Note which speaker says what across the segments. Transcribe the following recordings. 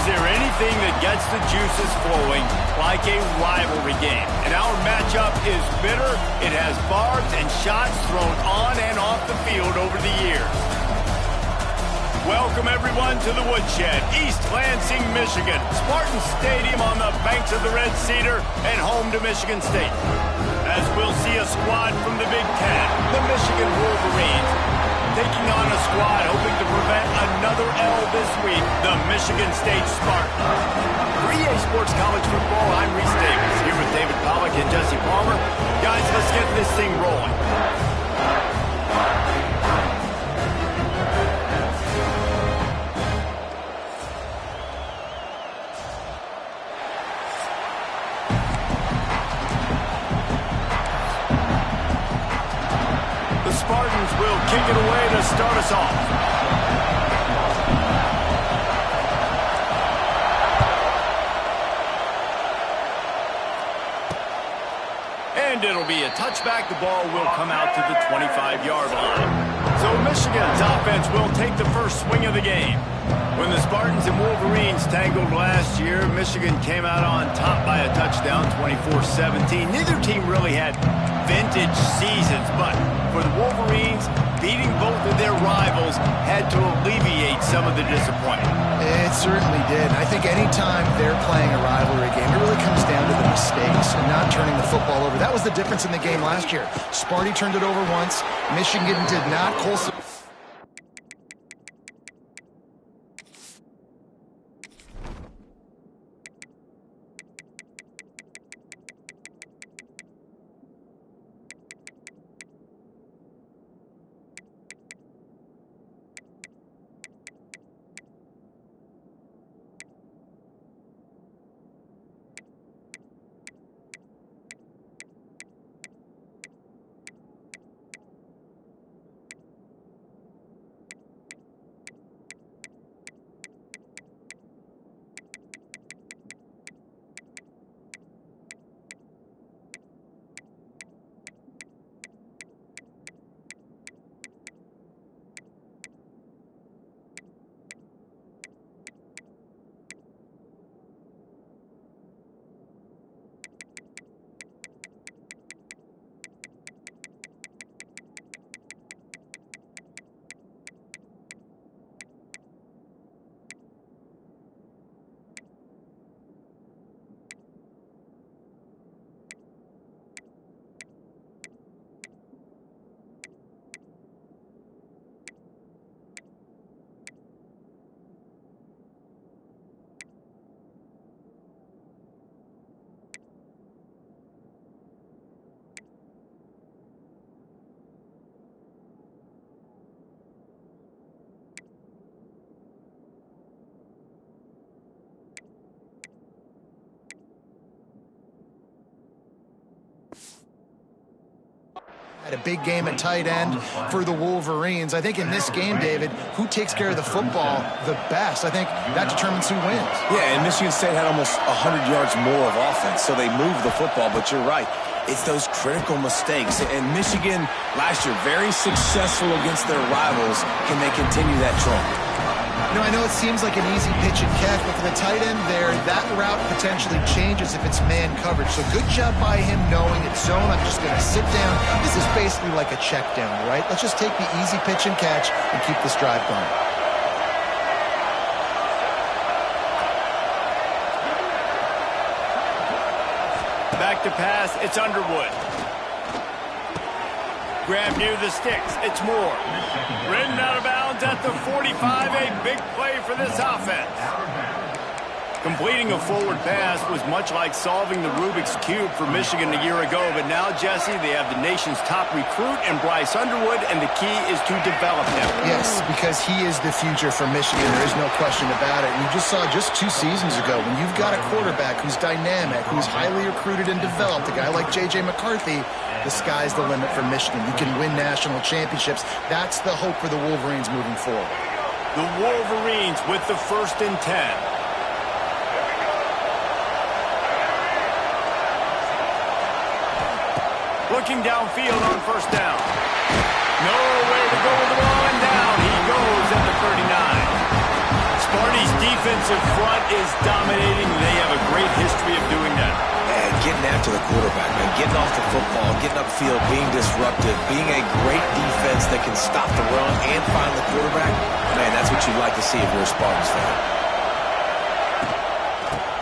Speaker 1: there anything that gets the juices flowing like a rivalry game? And our matchup is bitter. It has barbs and shots thrown on and off the field over the years. Welcome, everyone, to the Woodshed, East Lansing, Michigan. Spartan Stadium on the banks of the Red Cedar and home to Michigan State. As we'll see a squad from the Big Ten, the Michigan Wolverines, taking on a squad hoping to prevent another L this week, the Michigan State Spartans. For EA Sports College Football, I'm Reese Davis, here with David Pollack and Jesse Palmer. Guys, let's get this thing rolling. Spartans will kick it away to start us off. And it'll be a touchback. The ball will come out to the 25-yard line. So Michigan's offense will take the first swing of the game. When the Spartans and Wolverines tangled last year, Michigan came out on top by a touchdown, 24-17. Neither team really had vintage seasons, but for the Wolverines, beating both of their rivals had to alleviate some of the disappointment.
Speaker 2: It certainly did. I think anytime they're playing a rivalry game, it really comes down to the mistakes and not turning the football over. That was the difference in the game last year. Sparty turned it over once. Michigan did not. Colson. Had a big game at tight end for the Wolverines. I think in this game, David, who takes care of the football the best? I think that determines who wins.
Speaker 3: Yeah, and Michigan State had almost 100 yards more of offense, so they moved the football, but you're right. It's those critical mistakes. And Michigan, last year, very successful against their rivals. Can they continue that trend?
Speaker 2: You know, I know it seems like an easy pitch and catch, but for the tight end there, that route potentially changes if it's man coverage. So good job by him knowing it's zone. I'm just going to sit down. This is basically like a check down, right? Let's just take the easy pitch and catch and keep this drive going.
Speaker 1: Back to pass, it's Underwood. Grab near the sticks, it's Moore. Ridden out of bounds at the 45, a big play for this offense. Completing a forward pass was much like solving the Rubik's Cube for Michigan a year ago, but now, Jesse, they have the nation's top recruit in Bryce Underwood, and the key is to develop him.
Speaker 2: Yes, because he is the future for Michigan. There is no question about it. You just saw just 2 seasons ago, when you've got a quarterback who's dynamic, who's highly recruited and developed, a guy like J.J. McCarthy, the sky's the limit for Michigan. You can win national championships. That's the hope for the Wolverines moving forward.
Speaker 1: The Wolverines with the 1st and 10. Looking downfield on 1st down. Nowhere to go with the ball, and down he goes at the 39. Sparty's defense defensive front is dominating. They have a great history of doing that.
Speaker 3: And getting after the quarterback, man, getting off the football, getting upfield, being disruptive, being a great defense that can stop the run and find the quarterback, man, that's what you'd like to see if you're a Spartans fan.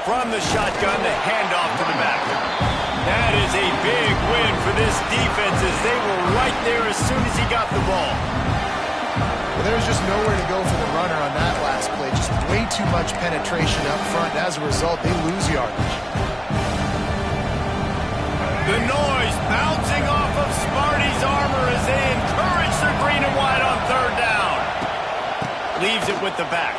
Speaker 1: From the shotgun, the handoff to the back. That is a big win for this defense as they were right there as soon as he got the ball.
Speaker 2: Well, there's just nowhere to go for the runner on that last play. Just way too much penetration up front. As a result, they lose yardage.
Speaker 1: The noise bouncing off of Sparty's armor as they encourage the green and white on third down. Leaves it with the back.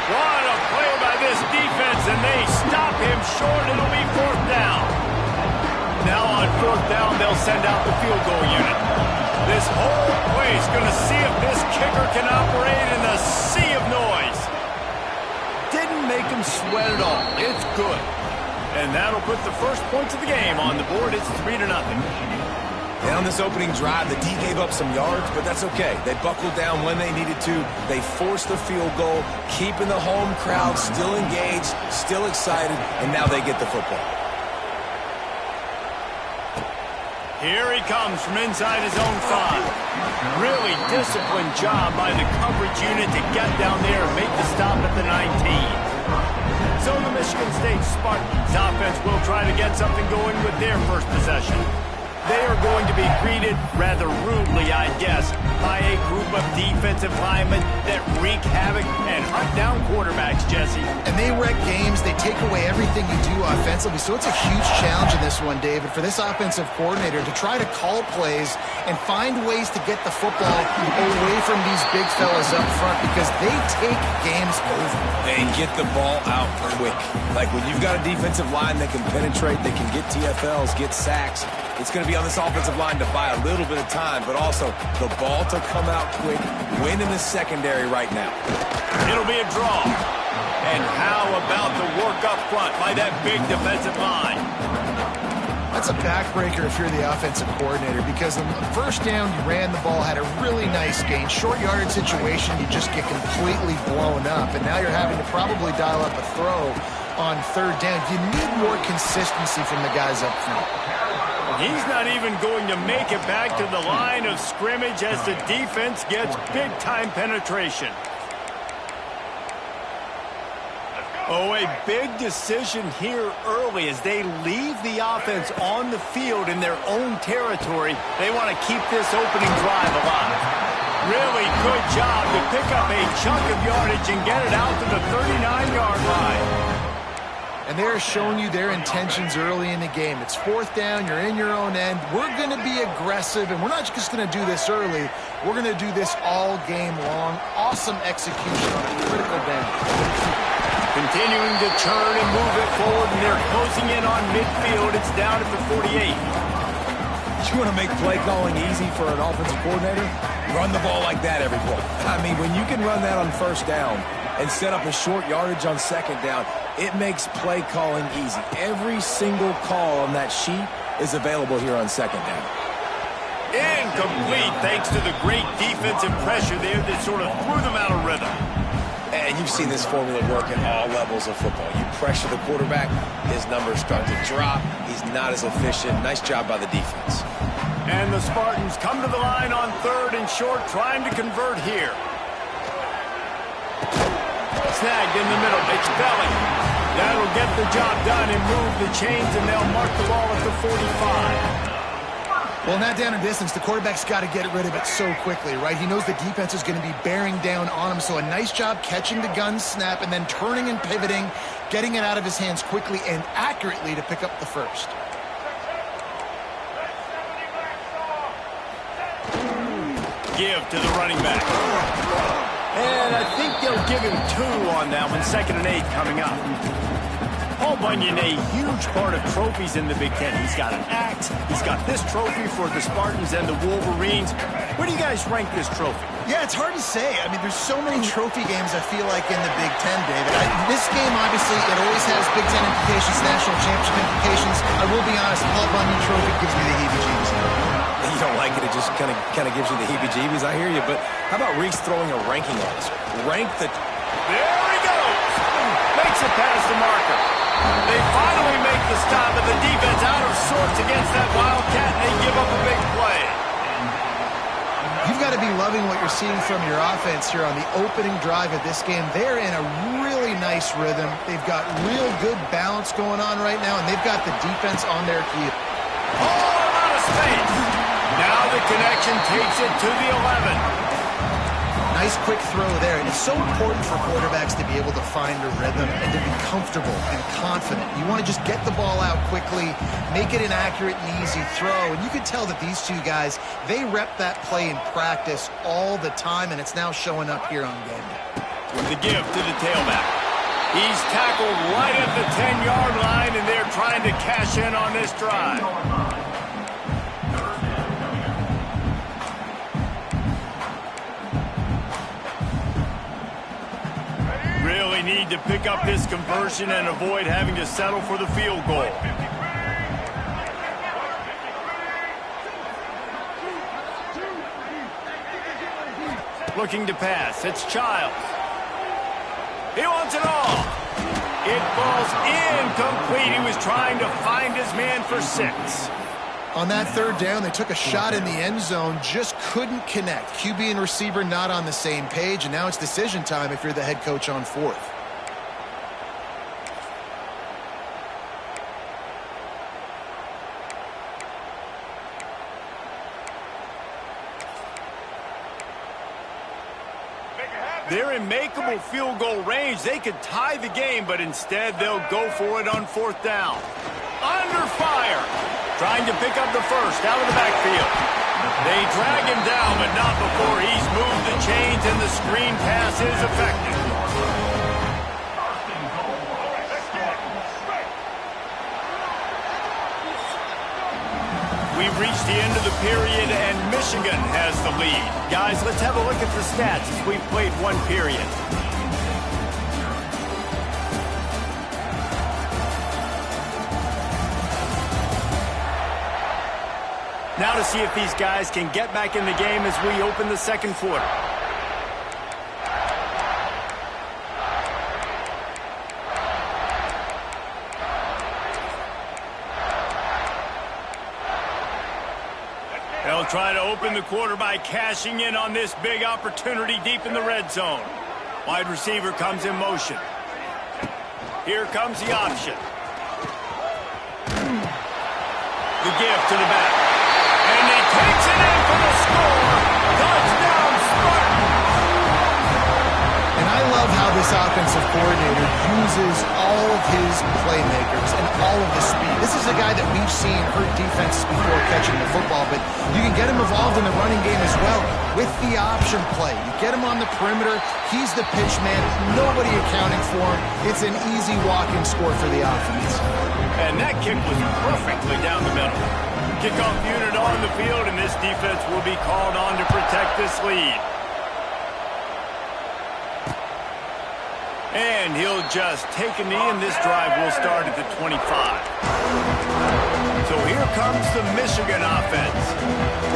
Speaker 1: What a play by this defense, and they stop him short. It'll be fourth down. Now on fourth down, they'll send out the field goal unit. This whole place going to see if this kicker can operate in a sea of noise. Didn't make him sweat at all. It's good. And that'll put the first points of the game on the board. It's 3-0.
Speaker 3: And on this opening drive, the D gave up some yards, but that's okay. They buckled down when they needed to. They forced the field goal, keeping the home crowd still engaged, still excited, and now they get the football.
Speaker 1: Here he comes from inside his own 5. Really disciplined job by the coverage unit to get down there and make the stop at the 19. So the Michigan State Spartans offense will try to get something going with their first possession. They are going to be greeted rather rudely, I guess, by a group of defensive linemen that wreak havoc and hunt down quarterbacks, Jesse.
Speaker 2: And they wreck games. They take away everything you do offensively. So it's a huge challenge in this one, David, for this offensive coordinator to try to call plays and find ways to get the football away from these big fellas up front because they take games over.
Speaker 3: And get the ball out quick. Like when you've got a defensive line that can penetrate, they can get TFLs, get sacks, it's going to be on this offensive line to buy a little bit of time, but also the ball to come out quick, win in the secondary right now.
Speaker 1: It'll be a draw. And how about the work up front by that big defensive line?
Speaker 2: That's a backbreaker if you're the offensive coordinator because on the first down, you ran the ball, had a really nice gain. Short yardage situation, you just get completely blown up, and now you're having to probably dial up a throw on third down. You need more consistency from the guys up front.
Speaker 1: He's not even going to make it back to the line of scrimmage as the defense gets big-time penetration. Oh, a big decision here early as they leave the offense on the field in their own territory. They want to keep this opening drive alive. Really good job to pick up a chunk of yardage and get it out to the 39-yard line.
Speaker 2: And they're showing you their intentions early in the game. It's fourth down, you're in your own end. We're going to be aggressive, and we're not just going to do this early. We're going to do this all game long. Awesome execution on a critical down.
Speaker 1: Continuing to turn and move it forward, and they're closing in on midfield. It's down at the 48.
Speaker 3: You want to make play calling easy for an offensive coordinator? Run the ball like that every play. I mean, when you can run that on first down and set up a short yardage on second down, it makes play calling easy. Every single call on that sheet is available here on second down.
Speaker 1: Incomplete thanks to the great defensive pressure there that sort of threw them out of rhythm.
Speaker 3: And you've seen this formula work at all levels of football. You pressure the quarterback, his numbers start to drop. He's not as efficient. Nice job by the defense.
Speaker 1: And the Spartans come to the line on third and short, trying to convert here. Snagged in the middle. It's Belly. That'll get the job done and move the chains, and they'll mark the ball at the 45.
Speaker 2: Well, in that down and distance, the quarterback's got to get rid of it so quickly, right? He knows the defense is going to be bearing down on him, so a nice job catching the gun snap and then turning and pivoting, getting it out of his hands quickly and accurately to pick up the first.
Speaker 1: Give to the running back. And I think they'll give him 2 on that one. 2nd and 8 coming up. Paul Bunyan, a huge part of trophies in the Big Ten. He's got an axe. He's got this trophy for the Spartans and the Wolverines. Where do you guys rank this trophy?
Speaker 2: Yeah, it's hard to say. I mean, there's so many trophy games, I feel like, in the Big Ten, David. This game, obviously, it always has Big Ten implications, national championship implications. I will be honest, Paul Bunyan trophy gives me the heebie-jeebies.
Speaker 3: You don't like it, it just kind of gives you the heebie-jeebies. I hear you, but how about Reese throwing a ranking on us? Rank the...
Speaker 1: There he Makes it past the marker. They finally make the stop, but the defense out of sorts against that Wildcat, and they give up a big play.
Speaker 2: You've got to be loving what you're seeing from your offense here on the opening drive of this game. They're in a really nice rhythm. They've got real good balance going on right now, and they've got the defense on their heel.
Speaker 1: Oh, out of space. Now the connection takes it to the 11.
Speaker 2: Nice quick throw there. And it's so important for quarterbacks to be able to find a rhythm and to be comfortable and confident. You want to just get the ball out quickly, make it an accurate and easy throw. And you can tell that these two guys, they rep that play in practice all the time, and it's now showing up here on game day.
Speaker 1: With the give to the tailback. He's tackled right at the 10-yard line, and they're trying to cash in on this drive. Really need to pick up this conversion and avoid having to settle for the field goal. Looking to pass. It's Childs. He wants it all. It falls incomplete. He was trying to find his man for 6.
Speaker 2: On that third down, they took a shot in the end zone, just couldn't connect. QB and receiver not on the same page, and now it's decision time if you're the head coach on 4th.
Speaker 1: They're in makeable field goal range. They could tie the game, but instead they'll go for it on 4th down. Under fire. Trying to pick up the first out of the backfield. They drag him down, but not before he's moved the chains and the screen pass is effective. We've reached the end of the period, and Michigan has the lead. Guys, let's have a look at the stats as we've played one period. Now to see if these guys can get back in the game as we open the second quarter. They'll try to open the quarter by cashing in on this big opportunity deep in the red zone. Wide receiver comes in motion. Here comes the option. The give to the back. And he takes it in for the score. Touchdown, Spartan!
Speaker 2: And I love how this offensive coordinator uses all of his playmakers and all of the speed. This is a guy that we've seen hurt defenses before catching the football, but you can get him involved in the running game as well with the option play. You get him on the perimeter, he's the pitch man, nobody accounting for him. It's an easy walk-in score for the offense.
Speaker 1: And that kick was perfectly down the middle. Kickoff unit on the field, and this defense will be called on to protect this lead. And he'll just take a knee, and this drive will start at the 25. So here comes the Michigan offense.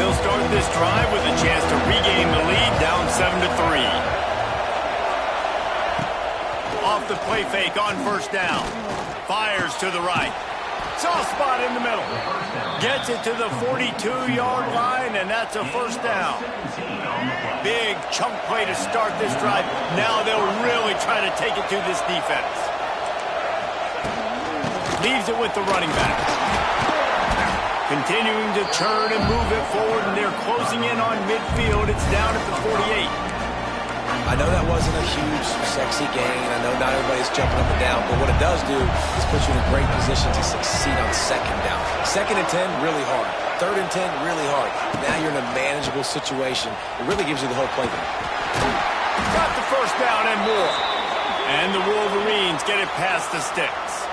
Speaker 1: They'll start this drive with a chance to regain the lead, down 7-3. Off the play fake on first down. Fires to the right. Soft spot in the middle. Gets it to the 42-yard line, and that's a first down. Big chunk play to start this drive. Now they'll really try to take it to this defense. Leaves it with the running back. Continuing to turn and move it forward, and they're closing in on midfield. It's down at the 48.
Speaker 3: I know that wasn't a huge, sexy gain. I know not everybody's jumping up and down, but what it does do is put you in a great position to succeed on second down. 2nd and 10, really hard. 3rd and 10, really hard. Now you're in a manageable situation. It really gives you the whole playbook.
Speaker 1: Got the first down and more. And the Wolverines get it past the sticks.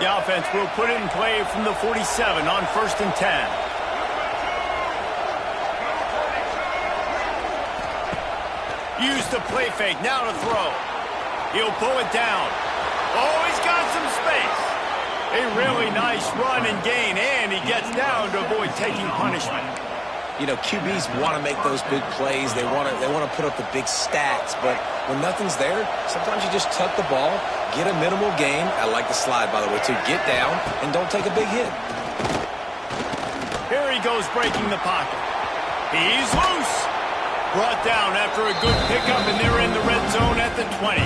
Speaker 1: The offense will put it in play from the 47 on 1st and 10. Use the play fake, now to throw. He'll pull it down. Oh, he's got some space. A really nice run and gain, and he gets down to avoid taking punishment.
Speaker 3: You know, QBs want to make those big plays. They want to put up the big stats, but when nothing's there, sometimes you just tuck the ball, get a minimal gain. I like the slide, by the way, too. Get down and don't take a big hit.
Speaker 1: Here he goes breaking the pocket. He's loose. Brought down after a good pickup, and they're in the red zone at the 20.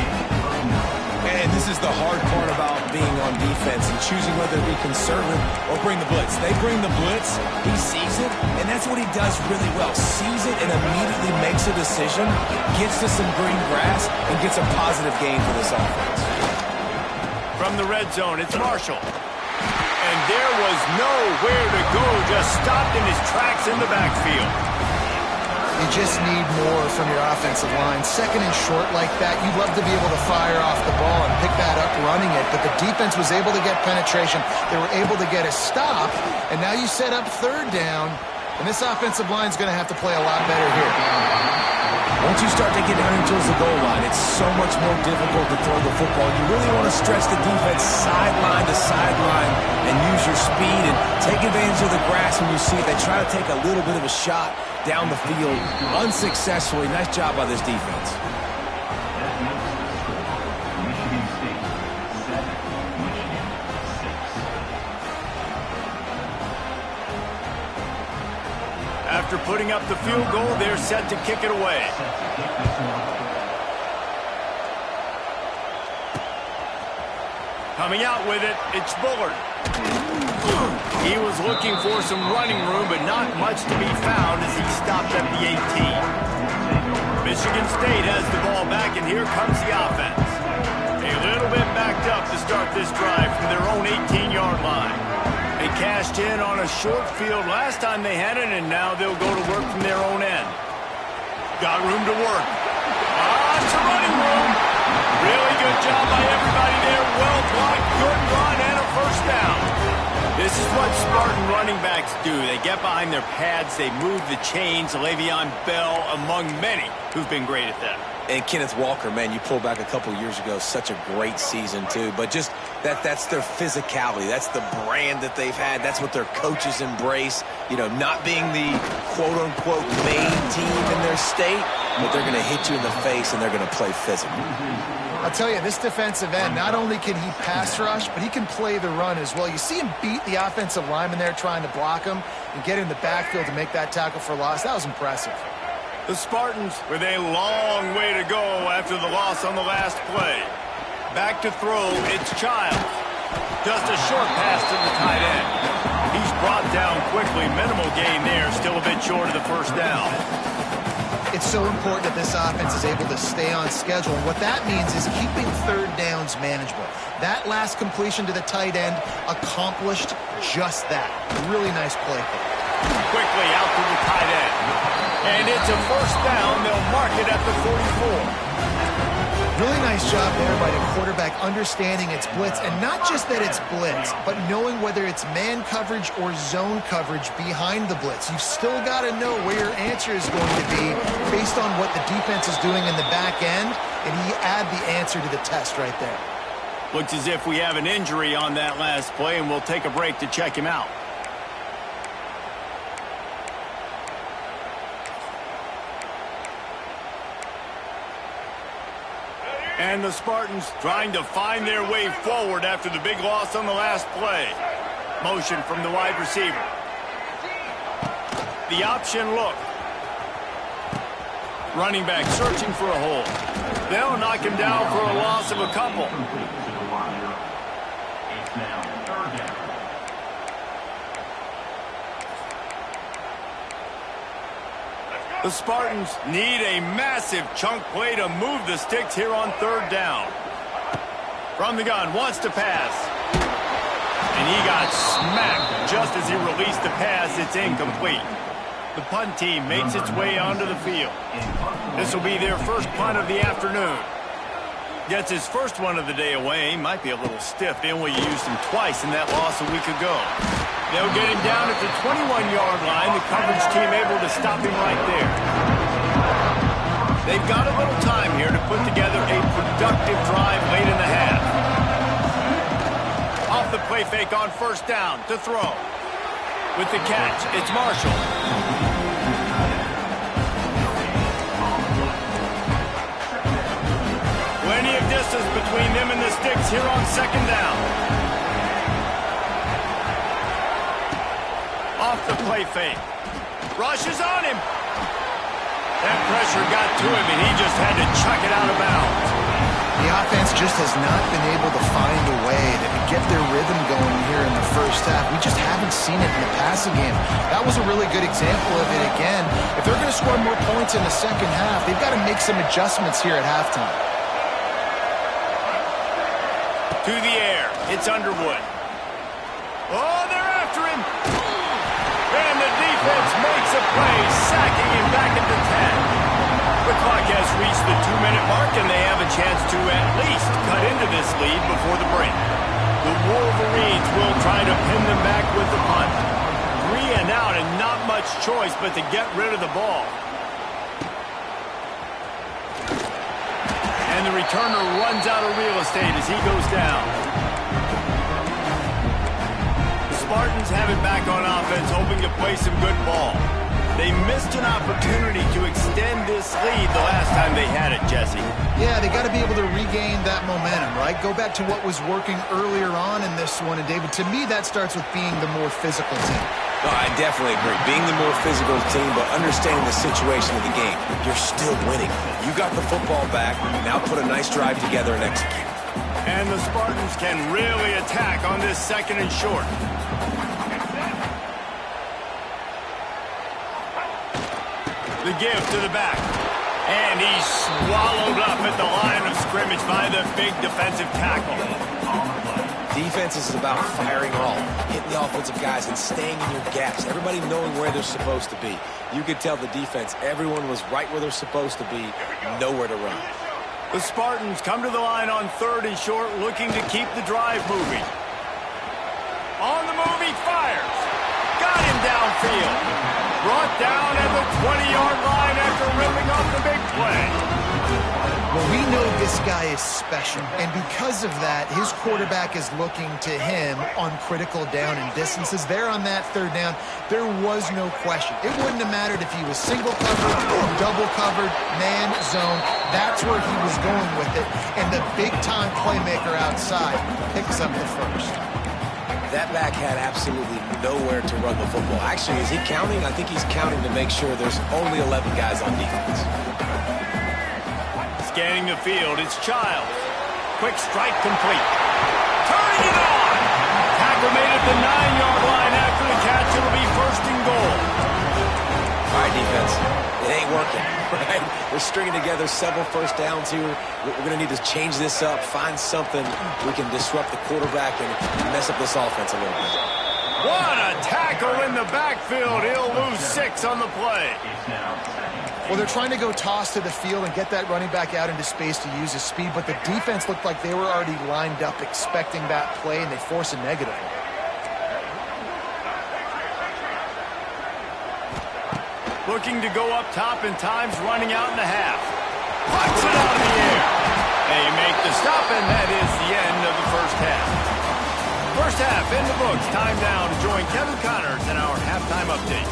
Speaker 3: And this is the hard part about being on defense and choosing whether to be conservative or bring the blitz. They bring the blitz, he sees it, and that's what he does really well. Sees it and immediately makes a decision, gets to some green grass, and gets a positive gain for this offense.
Speaker 1: From the red zone, it's Marshall. And there was nowhere to go, just stopped in his tracks in the backfield.
Speaker 2: You just need more from your offensive line. Second and short like that, you'd love to be able to fire off the ball and pick that up running it, but the defense was able to get penetration. They were able to get a stop, and now you set up third down, and this offensive line is going to have to play a lot better here.
Speaker 3: Once you start to get down towards the goal line, it's so much more difficult to throw the football. You really want to stretch the defense sideline to sideline and use your speed and take advantage of the grass when you see it. They try to take a little bit of a shot down the field unsuccessfully. Nice job by this defense.
Speaker 1: After putting up the field goal, they're set to kick it away. Coming out with it, it's Bullard. He was looking for some running room, but not much to be found as he stopped at the 18. Michigan State has the ball back, and here comes the offense. A little bit backed up to start this drive from their own 18-yard line. They cashed in on a short field last time they had it, and now they'll go to work from their own end. Got room to work. It's a running room. Really good job by everybody there. Well blocked, good run, and a first down. This is what Spartan running backs do. They get behind their pads, they move the chains. Le'Veon Bell, among many, who've been great at that.
Speaker 3: And Kenneth Walker, man, you pulled back a couple years ago, such a great season, too. But just that's their physicality. That's the brand that they've had. That's what their coaches embrace. You know, not being the quote-unquote main team in their state, but they're going to hit you in the face and they're going to play physical.
Speaker 2: I'll tell you, this defensive end, not only can he pass rush, but he can play the run as well. You see him beat the offensive lineman there trying to block him and get in the backfield to make that tackle for loss. That was impressive.
Speaker 1: The Spartans with a long way to go after the loss on the last play. Back to throw, it's Childs. Just a short pass to the tight end. He's brought down quickly. Minimal gain there, still a bit short of the first down.
Speaker 2: It's so important that this offense is able to stay on schedule. And what that means is keeping third downs manageable. That last completion to the tight end accomplished just that. Really nice play.
Speaker 1: Quickly out to the tight end. And it's a first down. They'll mark it at the 44.
Speaker 2: Really nice job there by the quarterback understanding it's blitz. And not just that it's blitz, but knowing whether it's man coverage or zone coverage behind the blitz. You've still got to know where your answer is going to be based on what the defense is doing in the back end. And he add the answer to the test right there.
Speaker 1: Looks as if we have an injury on that last play, and we'll take a break to check him out. And the Spartans trying to find their way forward after the big loss on the last play. Motion from the wide receiver. The option look. Running back searching for a hole. They'll knock him down for a loss of a couple. The Spartans need a massive chunk play to move the sticks here on third down. From the gun, wants to pass. And he got smacked just as he released the pass. It's incomplete. The punt team makes its way onto the field. This will be their first punt of the afternoon. Gets his first one of the day away. Might be a little stiff. They only used him twice in that loss a week ago. They'll get him down at the 21-yard line. The coverage team able to stop him right there. They've got a little time here to put together a productive drive late in the half. Off the play fake on first down to throw. With the catch, it's Marshall. Plenty of distance between them and the sticks here on second down. Off the play fake. Rush is on him. That pressure got to him, and he just had to chuck it out of bounds.
Speaker 2: The offense just has not been able to find a way to get their rhythm going here in the first half. We just haven't seen it in the passing game. That was a really good example of it again. If they're going to score more points in the second half, they've got to make some adjustments here at halftime.
Speaker 1: To the air, it's Underwood. Oh, they're after him. And the defense makes a play, sacking him back at the 10. The clock has reached the 2-minute mark, and they have a chance to at least cut into this lead before the break. The Wolverines will try to pin them back with the punt. 3 and out, and not much choice but to get rid of the ball. And the returner runs out of real estate as he goes down. The Spartans have it back on offense, hoping to play some good ball. They missed an opportunity to extend this lead the last time they had it, Jesse.
Speaker 2: Yeah, they got to be able to regain that momentum, right? Go back to what was working earlier on in this one. And, David, to me, that starts with being the more physical team.
Speaker 3: No, I definitely agree. Being the more physical team, but understanding the situation of the game. You're still winning. You got the football back. Now put a nice drive together and execute.
Speaker 1: And the Spartans can really attack on this second and short. The give to the back. And he's swallowed up at the line of scrimmage by the big defensive tackle.
Speaker 3: Defense is about firing all, hitting the offensive guys and staying in your gaps. Everybody knowing where they're supposed to be. You could tell the defense, everyone was right where they're supposed to be, nowhere to run.
Speaker 1: The Spartans come to the line on third and short, looking to keep the drive moving. On the move, he fires. Got him downfield. Brought down at the 20-yard line after ripping off the big play.
Speaker 2: Well, we know this guy is special, and because of that, his quarterback is looking to him on critical down and distances. There on that third down, there was no question. It wouldn't have mattered if he was single covered, double covered, man, zone. That's where he was going with it, and the big-time playmaker outside picks up the first.
Speaker 3: That back had absolutely nowhere to run the football. Actually, is he counting? I think he's counting to make sure there's only 11 guys on defense.
Speaker 1: Scanning the field, it's Childs. Quick strike complete. Turning it on! Tackle made at the 9-yard line after the catch. It'll be first and goal.
Speaker 3: All right, defense. It ain't working, right? We're stringing together several first downs here. We're going to need to change this up, find something we can disrupt the quarterback and mess up this offense a little bit.
Speaker 1: What a tackle in the backfield. He'll lose 6 on the play.
Speaker 2: Well, they're trying to go toss to the field and get that running back out into space to use his speed, but the defense looked like they were already lined up expecting that play, and they force a negative.
Speaker 1: Looking to go up top, and time's running out in the half. Puts it out in the air. They make the stop, and that is the end of the first half. First half in the books. Time now to join Kevin Connors in our halftime update.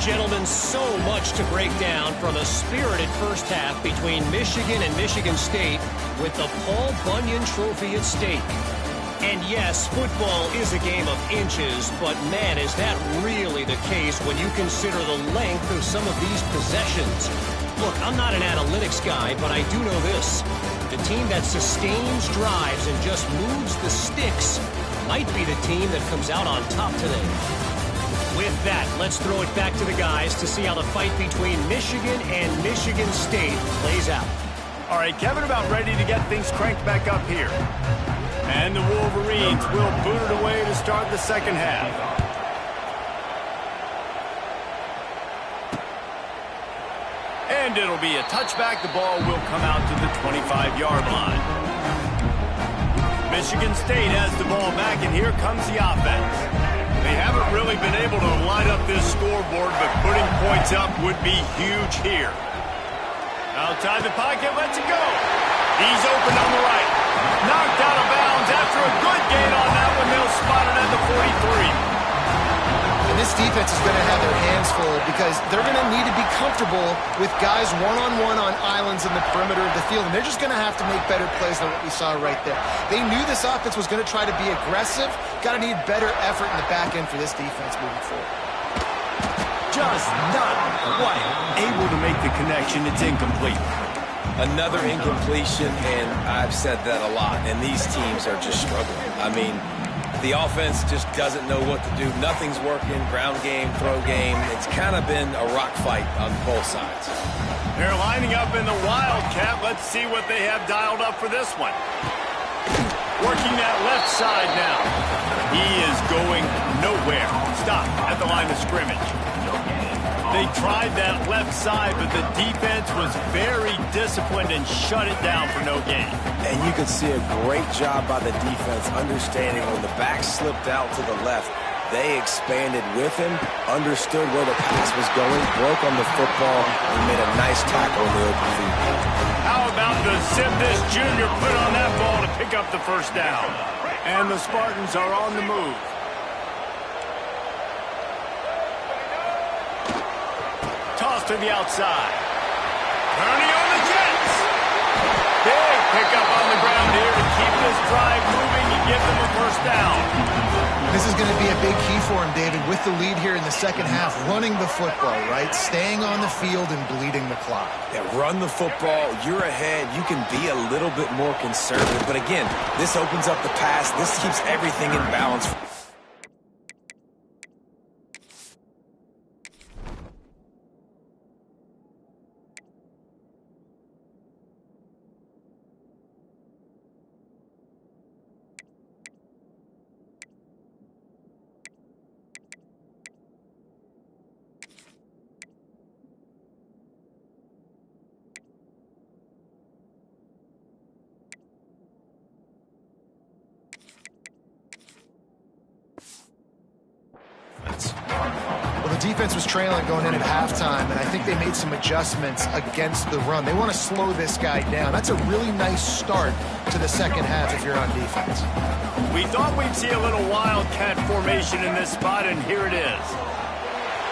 Speaker 4: Gentlemen, so much to break down from a spirited first half between Michigan and Michigan State with the Paul Bunyan Trophy at stake. And yes, football is a game of inches, but man, is that really the case when you consider the length of some of these possessions. Look, I'm not an analytics guy, but I do know this. The team that sustains drives and just moves the sticks might be the team that comes out on top today. With that, let's throw it back to the guys to see how the fight between Michigan and Michigan State plays out.
Speaker 1: All right, Kevin, about ready to get things cranked back up here. And the Wolverines will boot it away to start the second half. And it'll be a touchback. The ball will come out to the 25-yard line. Michigan State has the ball back, and here comes the offense. They haven't really been able to line up this scoreboard, but putting points up would be huge here. Outside the pocket, lets it go. He's open on the right. Knocked out of bounds after a good gain on that one. They'll spot it at the 43.
Speaker 2: And this defense is going to have their hands full because they're going to need to be comfortable with guys one-on-one on islands in the perimeter of the field. And they're just going to have to make better plays than what we saw right there. They knew this offense was going to try to be aggressive. Got to need better effort in the back end for this defense moving forward.
Speaker 1: Just not quite able to make the connection. It's incomplete.
Speaker 3: Another incompletion, and I've said that a lot. And these teams are just struggling. I mean, the offense just doesn't know what to do. Nothing's working. Ground game, throw game. It's kind of been a rock fight on both sides.
Speaker 1: They're lining up in the Wildcat. Let's see what they have dialed up for this one. Working that left side now. He is going nowhere. Stop at the line of scrimmage. They tried that left side, but the defense was very disciplined and shut it down for no gain.
Speaker 3: And you could see a great job by the defense understanding when the back slipped out to the left, they expanded with him, understood where the pass was going, broke on the football, and made a nice tackle in the open field.
Speaker 1: How about the This Jr. put on that ball to pick up the first down. And the Spartans are on the move. Toss to the outside. Turning on the Jets. Big pickup on the ground here to keep this drive moving and give them a first down.
Speaker 2: This is going to be a big key for him, David, with the lead here in the second half, running the football, right? Staying on the field and bleeding the clock.
Speaker 3: Yeah, run the football. You're ahead. You can be a little bit more conservative. But again, this opens up the pass. This keeps everything in balance.
Speaker 2: Well, the defense was trailing going in at halftime, and I think they made some adjustments against the run. They want to slow this guy down. That's a really nice start to the second half if you're on defense.
Speaker 1: We thought we'd see a little Wildcat formation in this spot, and here it is.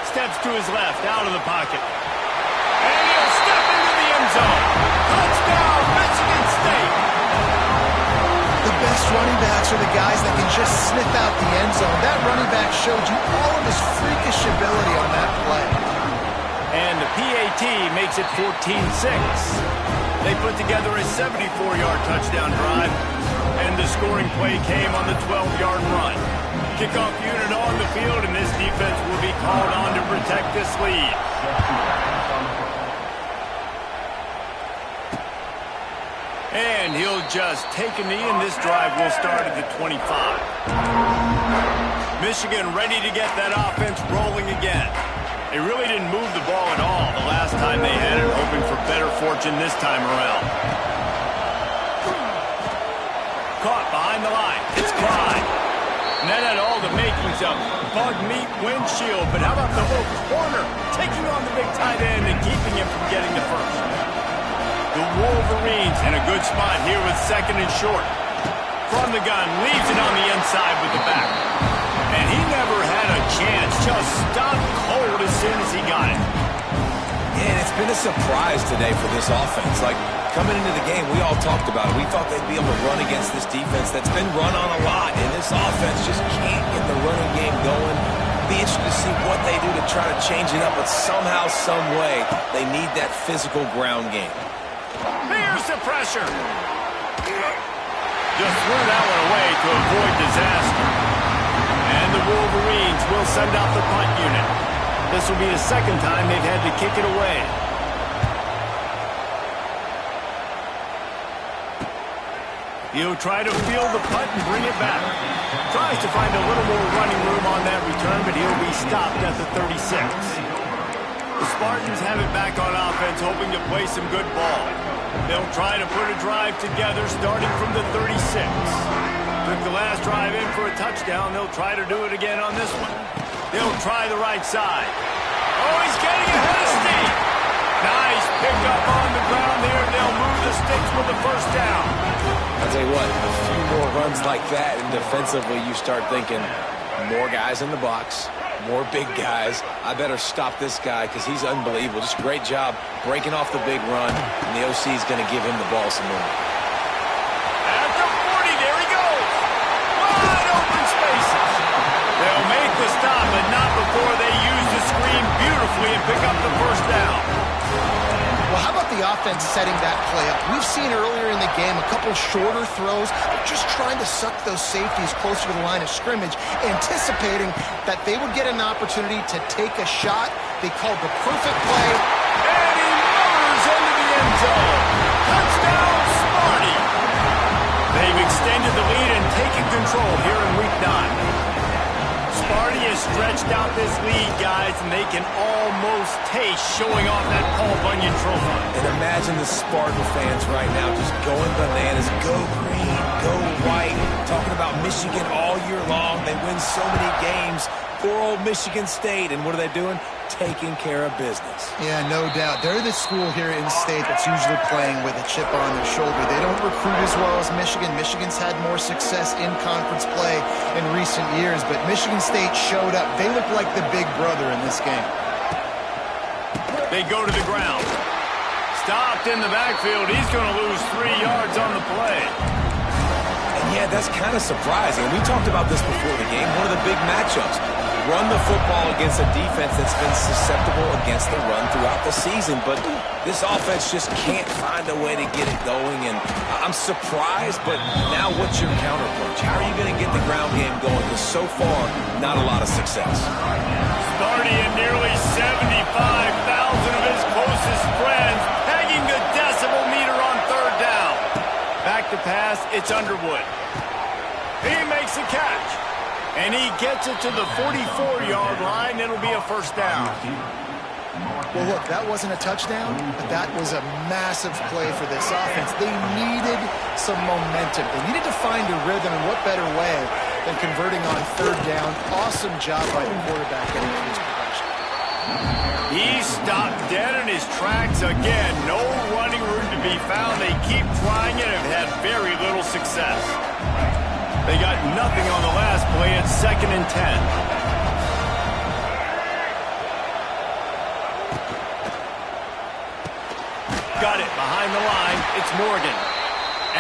Speaker 1: Steps to his left, out of the pocket. And he'll step into the end zone. Touchdown, Michigan State!
Speaker 2: The best running backs are the guys that can just sniff out the end zone. That running back showed you all of his freakish ability on that play.
Speaker 1: And the PAT makes it 14-6. They put together a 74-yard touchdown drive, and the scoring play came on the 12-yard run. Kickoff unit on the field, and this defense will be called on to protect this lead. And he'll just take a knee, and this drive will start at the 25. Michigan ready to get that offense rolling again. They really didn't move the ball at all the last time they had it, hoping for better fortune this time around. Caught behind the line. It's Clyde. And that had all the makings of bug meat windshield, but how about the little corner taking on the big tight end and keeping him from getting the first? The Wolverines in a good spot here with second and short. From the gun, leaves it on the inside with the back. And he never had a chance, just stopped cold as soon as he got it.
Speaker 3: Yeah, and it's been a surprise today for this offense. Like, coming into the game, we all talked about it. We thought they'd be able to run against this defense that's been run on a lot, and this offense just can't get the running game going. Be interested to see what they do to try to change it up, but somehow, some way, they need that physical ground game.
Speaker 1: Here's the pressure. Just threw that one away to avoid disaster. And the Wolverines will send out the punt unit. This will be the second time they've had to kick it away. He'll try to field the punt and bring it back. Tries to find a little more running room on that return, but he'll be stopped at the 36. The Spartans have it back on offense, hoping to play some good ball. They'll try to put a drive together starting from the 36. Took the last drive in for a touchdown. They'll try to do it again on this one. They'll try the right side. Oh, he's getting ahead of steam. Nice pickup on the ground there. They'll move the sticks with the first down.
Speaker 3: That's a tell you what, a few more runs like that, and defensively you start thinking more guys in the box, more big guys. I better stop this guy because he's unbelievable. Just a great job breaking off the big run, and the OC is going to give him the ball some more.
Speaker 1: After 40, there he goes. Wide open spaces. They'll make the stop, but not before they use the screen beautifully and pick up the first down.
Speaker 2: Well, how about the offense setting that play up? We've seen earlier in the game a couple shorter throws, but just trying to suck those safeties closer to the line of scrimmage, anticipating that they would get an opportunity to take a shot. They called the perfect play.
Speaker 1: And he murders into the end zone. Touchdown, Sparty. They've extended the lead and taken control here in Week 9. Sparty has stretched out this lead, guys, and they can almost taste showing off that Paul Bunyan trophy.
Speaker 3: And imagine the Spartan fans right now just going bananas. Go green, go white. Talking about Michigan all year long. They win so many games. Poor old Michigan State. And what are they doing? Taking care of business.
Speaker 2: Yeah, no doubt. They're the school here in state that's usually playing with a chip on their shoulder. They don't recruit as well as Michigan. Michigan's had more success in conference play in recent years, but Michigan State showed up. They look like the big brother in this game.
Speaker 1: They go to the ground. Stopped in the backfield. He's going to lose 3 yards on the play.
Speaker 3: And yeah, that's kind of surprising. We talked about this before the game. One of the big matchups. Run the football against a defense that's been susceptible against the run throughout the season. But this offense just can't find a way to get it going. And I'm surprised, but now what's your counterpunch? How are you going to get the ground game going? Because so far, not a lot of success.
Speaker 1: Sparty and nearly 75,000 of his closest friends pegging the decibel meter on third down. Back to pass, it's Underwood. He makes the catch. And he gets it to the 44-yard line. It'll be a first down.
Speaker 2: Well, look, that wasn't a touchdown, but that was a massive play for this offense. They needed some momentum. They needed to find a rhythm, and what better way than converting on third down. Awesome job by the quarterback getting to his progression.
Speaker 1: He stopped dead in his tracks again. No running room to be found. They keep trying it and have had very little success. They got nothing on the last play. It's 2nd and 10. Got it behind the line. It's Morgan.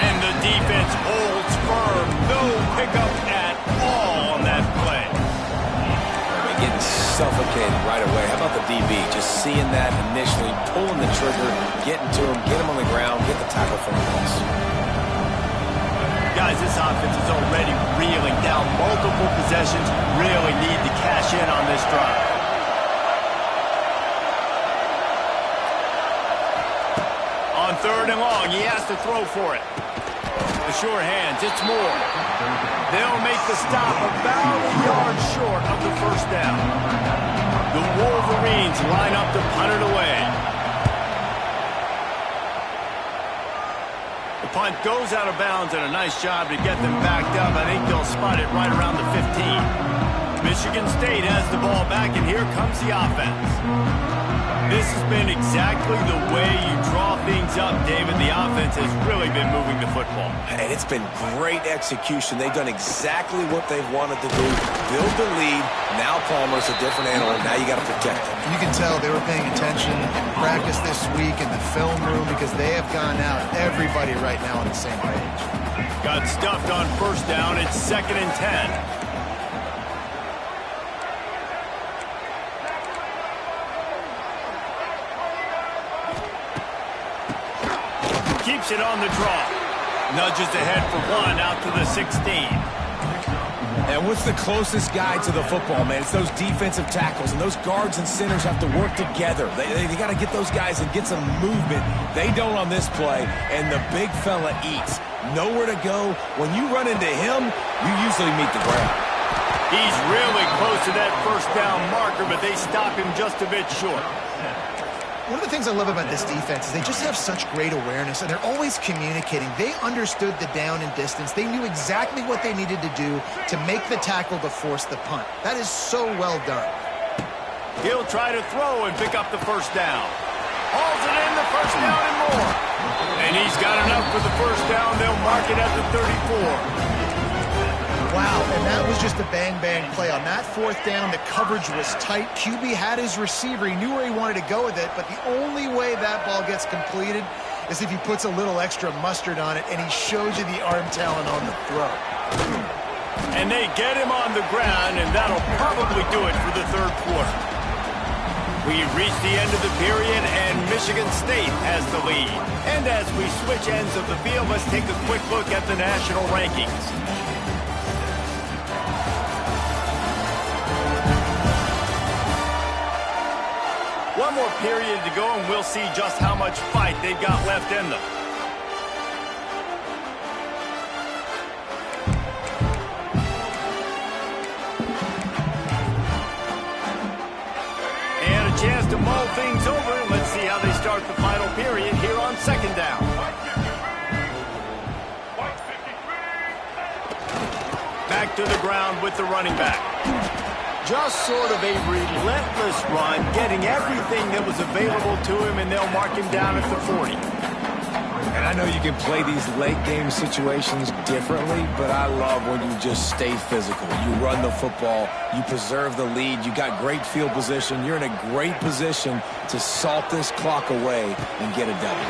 Speaker 1: And the defense holds firm. No pickup at all on that play.
Speaker 3: They're getting suffocated right away. How about the DB? Just seeing that initially, pulling the trigger, getting to him, get him on the ground, get the tackle for the loss.
Speaker 1: Guys, this offense is already reeling down multiple possessions. Really need to cash in on this drive. On third and long, he has to throw for it. The sure hands, it's Moore. They'll make the stop about a yard short of the first down. The Wolverines line up to punt it away. The punt goes out of bounds, and a nice job to get them backed up. I think they'll spot it right around the 15. Michigan State has the ball back, and here comes the offense. This has been exactly the way you draw things up, David. The offense has really been moving the football.
Speaker 3: And it's been great execution. They've done exactly what they've wanted to do. Build the lead. Now Palmer's a different animal. Now you got to protect him.
Speaker 2: You can tell they were paying attention in practice this week in the film room because they have gone out, everybody right now on the same page.
Speaker 1: Got stuffed on first down. It's 2nd and 10. Keeps it on the draw. Nudges ahead for one out to the 16.
Speaker 3: And what's the closest guy to the football, man? It's those defensive tackles, and those guards and centers have to work together. They got to get those guys and get some movement. They don't on this play, and the big fella eats. Nowhere to go. When you run into him, you usually meet the ground.
Speaker 1: He's really close to that first down marker, but they stop him just a bit short.
Speaker 2: One of the things I love about this defense is they just have such great awareness, and they're always communicating. They understood the down and distance. They knew exactly what they needed to do to make the tackle to force the punt. That is so well done.
Speaker 1: He'll try to throw and pick up the first down. hauls it in the first down and more. And he's got enough for the first down. They'll mark it at the 34.
Speaker 2: Wow, and that was just a bang-bang play. On that fourth down, the coverage was tight. QB had his receiver. He knew where he wanted to go with it, but the only way that ball gets completed is if he puts a little extra mustard on it, and he shows you the arm talent on the throw.
Speaker 1: And they get him on the ground, and that'll probably do it for the third quarter. We reach the end of the period, and Michigan State has the lead. And as we switch ends of the field, let's take a quick look at the national rankings. One more period to go, and we'll see just how much fight they've got left in them. And a chance to mull things over, and let's see how they start the final period here on second down. Back to the ground with the running back. Just sort of a relentless run, getting everything that was available to him, and they'll mark him down at the 40.
Speaker 3: And I know you can play these late-game situations differently, but I love when you just stay physical. You run the football, you preserve the lead, you got great field position. You're in a great position to salt this clock away and get a W.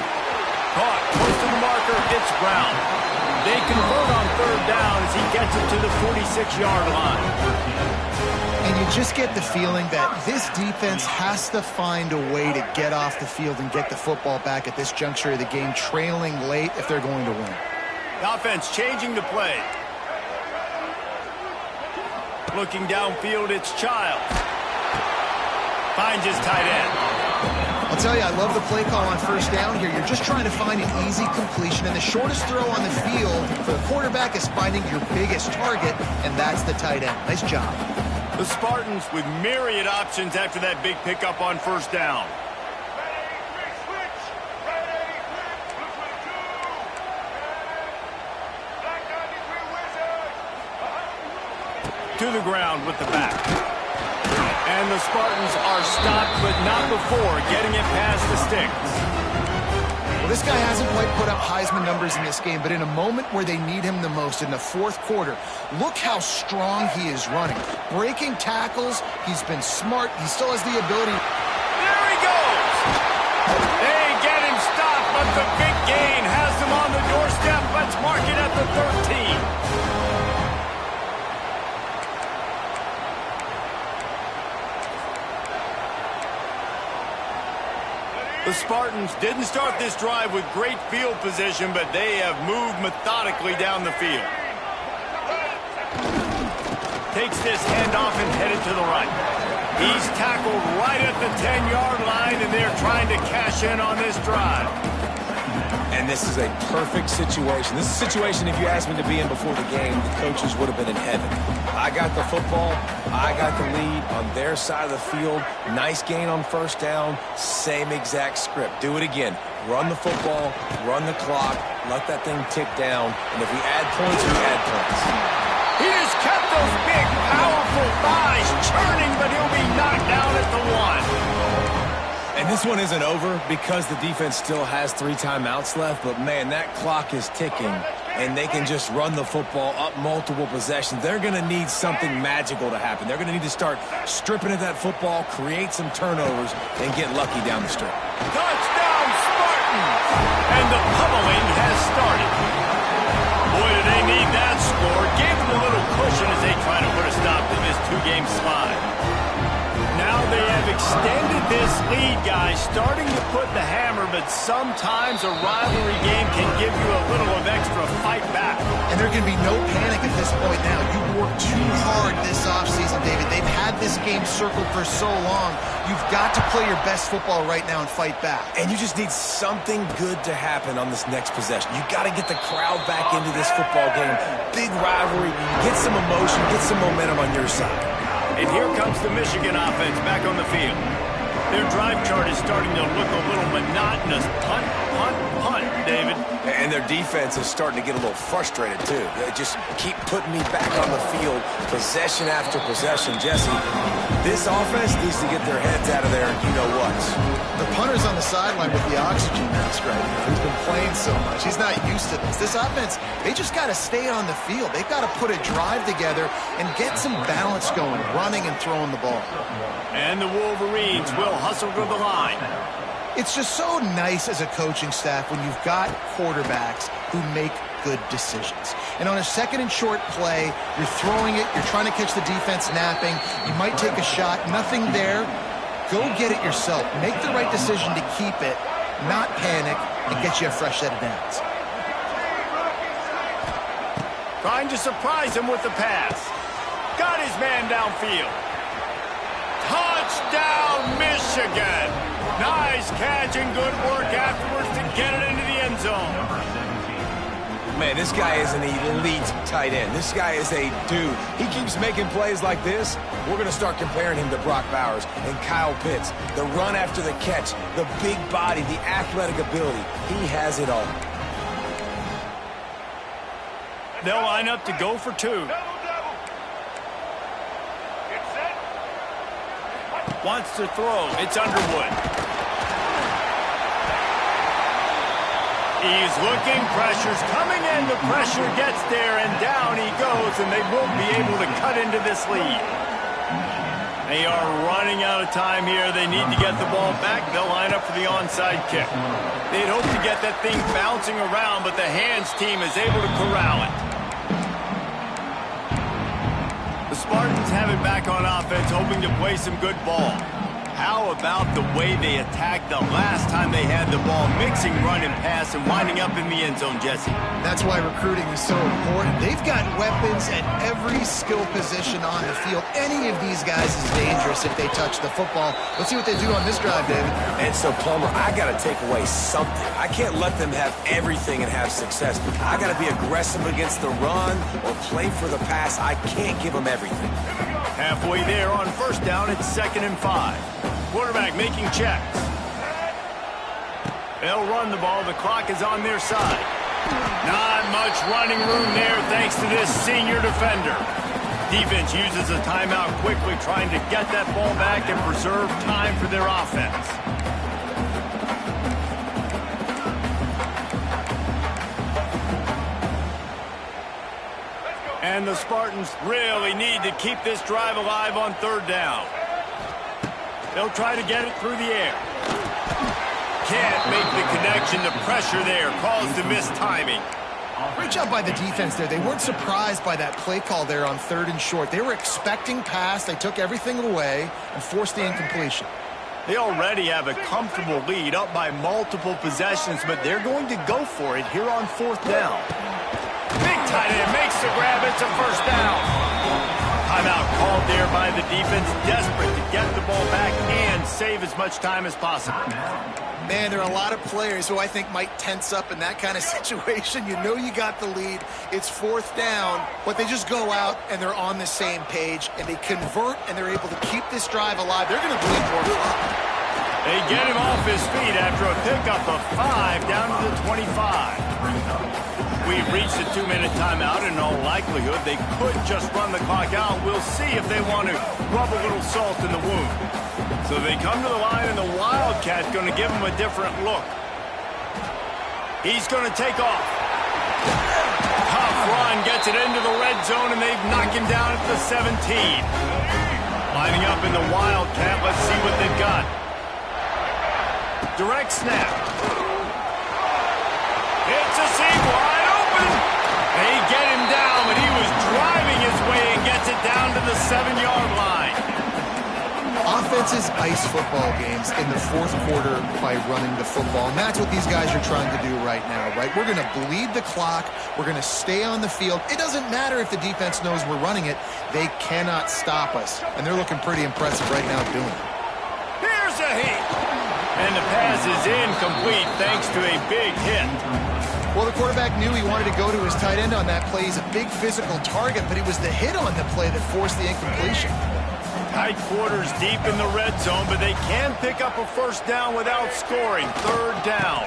Speaker 1: Caught, close to the marker, it's Brown. They convert on third down as he gets it to the 46-yard line.
Speaker 2: And you just get the feeling that this defense has to find a way to get off the field and get the football back at this juncture of the game, trailing late if they're going to win.
Speaker 1: The offense changing the play. Looking downfield, it's Childs. Finds his tight end.
Speaker 2: I'll tell you, I love the play call on first down here. You're just trying to find an easy completion, and the shortest throw on the field for the quarterback is finding your biggest target, and that's the tight end. Nice job.
Speaker 1: The Spartans with myriad options after that big pickup on first down. To the ground with the back. And the Spartans are stopped, but not before getting it past the sticks.
Speaker 2: Well, this guy hasn't quite put up Heisman numbers in this game, but in a moment where they need him the most, in the fourth quarter, look how strong he is running. Breaking tackles, he's been smart, he still has the ability.
Speaker 1: There he goes! They get him stopped, but the big gain has them on the doorstep. Let's mark it at the 13. The Spartans didn't start this drive with great field position, but they have moved methodically down the field. Takes this handoff and headed to the right. He's tackled right at the 10-yard line, and they're trying to cash in on this drive.
Speaker 3: And this is a perfect situation. This is a situation, if you asked me to be in before the game, the coaches would have been in heaven. I got the football. I got the lead on their side of the field. Nice gain on first down. Same exact script. Do it again. Run the football, run the clock, let that thing tick down. And if we add points, we add points.
Speaker 1: He just kept those big, powerful thighs churning, but he'll be knocked down at the 1.
Speaker 3: And this one isn't over because the defense still has 3 timeouts left. But, man, that clock is ticking, and they can just run the football up multiple possessions. They're going to need something magical to happen. They're going to need to start stripping at that football, create some turnovers, and get lucky down the stretch.
Speaker 1: Touchdown, Spartans! And the pummeling has started. Boy, do they need that score. Gave them a little cushion as they try to put a stop to this 2-game slide. Now they have extended this lead, guys, starting to put the hammer, but sometimes a rivalry game can give you a little of extra fight back.
Speaker 2: And there can be no panic at this point now. You worked too hard this offseason, David. They've had this game circled for so long. You've got to play your best football right now and fight back.
Speaker 3: And you just need something good to happen on this next possession. You got to get the crowd back into this football game. Big rivalry. Get some emotion. Get some momentum on your side.
Speaker 1: And here comes the Michigan offense back on the field. Their drive chart is starting to look a little monotonous. Punt, punt, punt, David.
Speaker 3: And their defense is starting to get a little frustrated, too. They just keep putting me back on the field, possession after possession. Jesse, this offense needs to get their heads out of there, and you know what?
Speaker 2: The punter's on the sideline with the oxygen mask right now. He's been playing so much. He's not used to this. This offense, they just got to stay on the field. They've got to put a drive together and get some balance going, running and throwing the ball.
Speaker 1: And the Wolverines will hustle to the line.
Speaker 2: It's just so nice as a coaching staff when you've got quarterbacks who make good decisions. And on a second and short play, you're throwing it, you're trying to catch the defense napping, you might take a shot, nothing there. Go get it yourself. Make the right decision to keep it, not panic, and get you a fresh set of downs.
Speaker 1: Trying to surprise him with the pass. Got his man downfield. Touchdown, Michigan! Nice catch and good work afterwards to get it into the end zone.
Speaker 3: Man, this guy is an elite tight end. This guy is a dude. He keeps making plays like this. We're going to start comparing him to Brock Bowers and Kyle Pitts. The run after the catch, the big body, the athletic ability. He has it all.
Speaker 1: They'll line up to go for two. Wants to throw. It's Underwood. He's looking, pressure's coming in, the pressure gets there, and down he goes, and they won't be able to cut into this lead. They are running out of time here. They need to get the ball back. They'll line up for the onside kick. They'd hope to get that thing bouncing around, but the hands team is able to corral it. The Spartans have it back on offense, hoping to play some good ball. How about the way they attacked the last time they had the ball, mixing run and pass and winding up in the end zone, Jesse?
Speaker 2: That's why recruiting is so important. They've got weapons at every skill position on the field. Any of these guys is dangerous if they touch the football. Let's see what they do on this drive, David.
Speaker 3: And so, Plummer, I got to take away something. I can't let them have everything and have success. I got to be aggressive against the run or play for the pass. I can't give them everything.
Speaker 1: Halfway there on first down, it's 2nd and 5. Quarterback making checks. They'll run the ball. The clock is on their side. Not much running room there thanks to this senior defender. Defense uses a timeout quickly, trying to get that ball back and preserve time for their offense. And the Spartans really need to keep this drive alive on 3rd down. They'll try to get it through the air. Can't make the connection. The pressure there caused the missed timing.
Speaker 2: Great job by the defense there. They weren't surprised by that play call there on 3rd and short. They were expecting pass. They took everything away and forced the incompletion.
Speaker 1: They already have a comfortable lead, up by multiple possessions, but they're going to go for it here on 4th down. Big tight end makes the grab. It's a first down. Timeout called there by the defense, desperate to get the ball back and save as much time as possible.
Speaker 2: Man, there are a lot of players who I think might tense up in that kind of situation. You know you got the lead. It's 4th down, but they just go out and they're on the same page, and they convert, and they're able to keep this drive alive. They're going to bleed more clock.
Speaker 1: They get him off his feet after a pickup of 5 down to the 25. We've reached a 2-minute timeout. In all likelihood, they could just run the clock out. We'll see if they want to rub a little salt in the wound. So they come to the line, and the Wildcat's going to give him a different look. He's going to take off. Tough run, gets it into the red zone, and they've knocked him down at the 17. Lining up in the Wildcat, let's see what they've got. Direct snap. It's a seam wide open. They get him down, but he was driving his way and gets it down to the 7-yard line.
Speaker 2: Offenses ice football games in the 4th quarter by running the football, and that's what these guys are trying to do right now, right? We're going to bleed the clock. We're going to stay on the field. It doesn't matter if the defense knows we're running it. They cannot stop us, and they're looking pretty impressive right now doing it.
Speaker 1: Here's a hit. And the pass is incomplete thanks to a big hit.
Speaker 2: Well, the quarterback knew he wanted to go to his tight end on that play. He's a big physical target, but it was the hit on the play that forced the incompletion.
Speaker 1: Tight quarters deep in the red zone, but they can pick up a first down without scoring. 3rd down.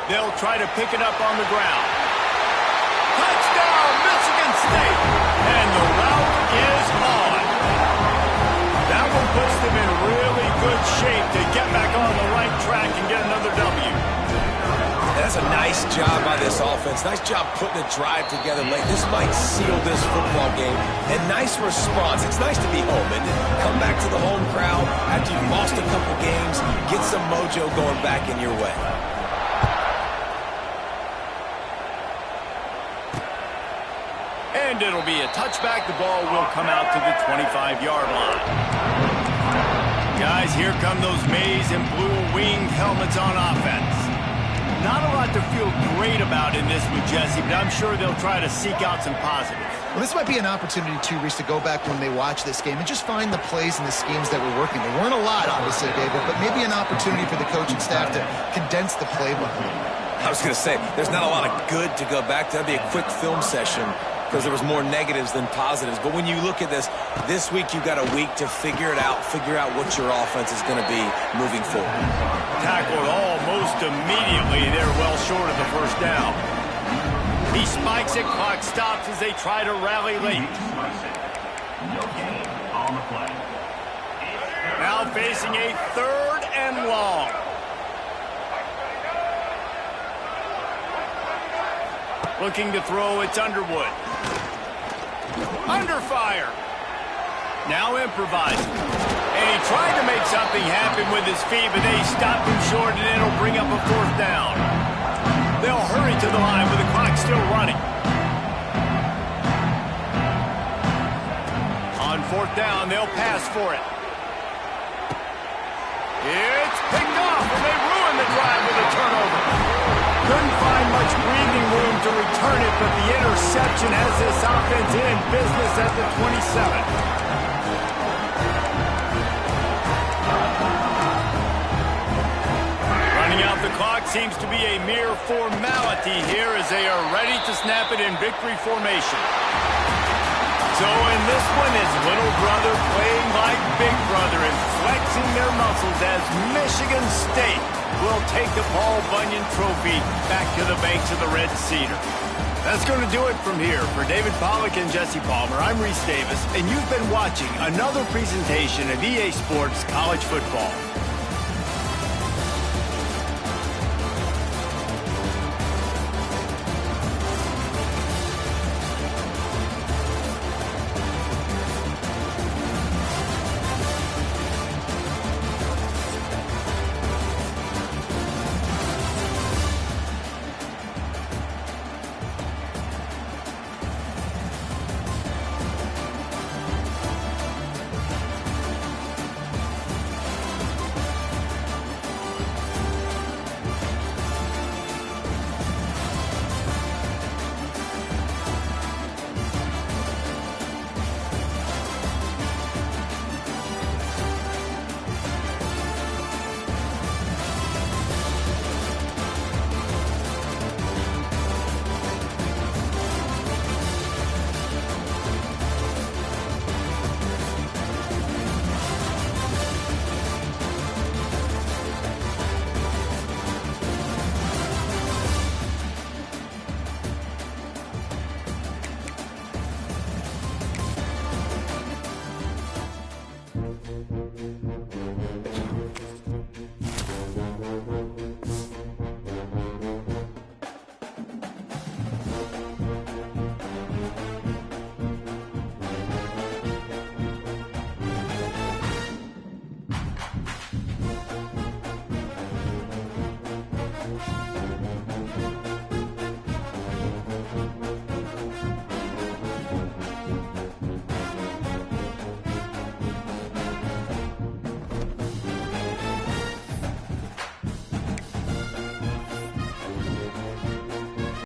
Speaker 1: They'll try to pick it up on the ground. Touchdown, Michigan State! And the route is on. That one puts them in really good good shape to get back on the right track and get another W.
Speaker 3: That's a nice job by this offense. Nice job putting a drive together late. This might seal this football game. And nice response. It's nice to be home and come back to the home crowd after you've lost a couple games. Get some mojo going back in your way.
Speaker 1: And it'll be a touchback. The ball will come out to the 25-yard line. Guys, here come those maize and blue winged helmets on offense. Not a lot to feel great about in this one, Jesse, but I'm sure they'll try to seek out some positives.
Speaker 2: Well, this might be an opportunity, too, Reese, to go back when they watch this game and just find the plays and the schemes that were working. There weren't a lot, obviously, David, but maybe an opportunity for the coaching staff to condense the playbook.
Speaker 3: I was going to say, there's not a lot of good to go back to. That'd be a quick film session because there was more negatives than positives. But when you look at this week you've got a week to figure it out, figure out what your offense is going to be moving forward.
Speaker 1: Tackled almost immediately. They're well short of the first down. He spikes it, clock stops as they try to rally late. Now facing a 3rd and long. Looking to throw, it's Underwood. Under fire. Now improvising. And he tried to make something happen with his feet, but they stopped him short, and it'll bring up a 4th down. They'll hurry to the line with the clock still running. On 4th down, they'll pass for it. It's picked off, and they ruin the drive with a turnover. Couldn't find much breathing room to return it, but the interception has this offense in business at the 27. Running out the clock seems to be a mere formality here as they are ready to snap it in victory formation. So in this one, it's little brother playing like big brother and flexing their muscles as Michigan State will take the Paul Bunyan Trophy back to the banks of the Red Cedar. That's going to do it from here. For David Pollack and Jesse Palmer, I'm Reese Davis, and you've been watching another presentation of EA Sports College Football.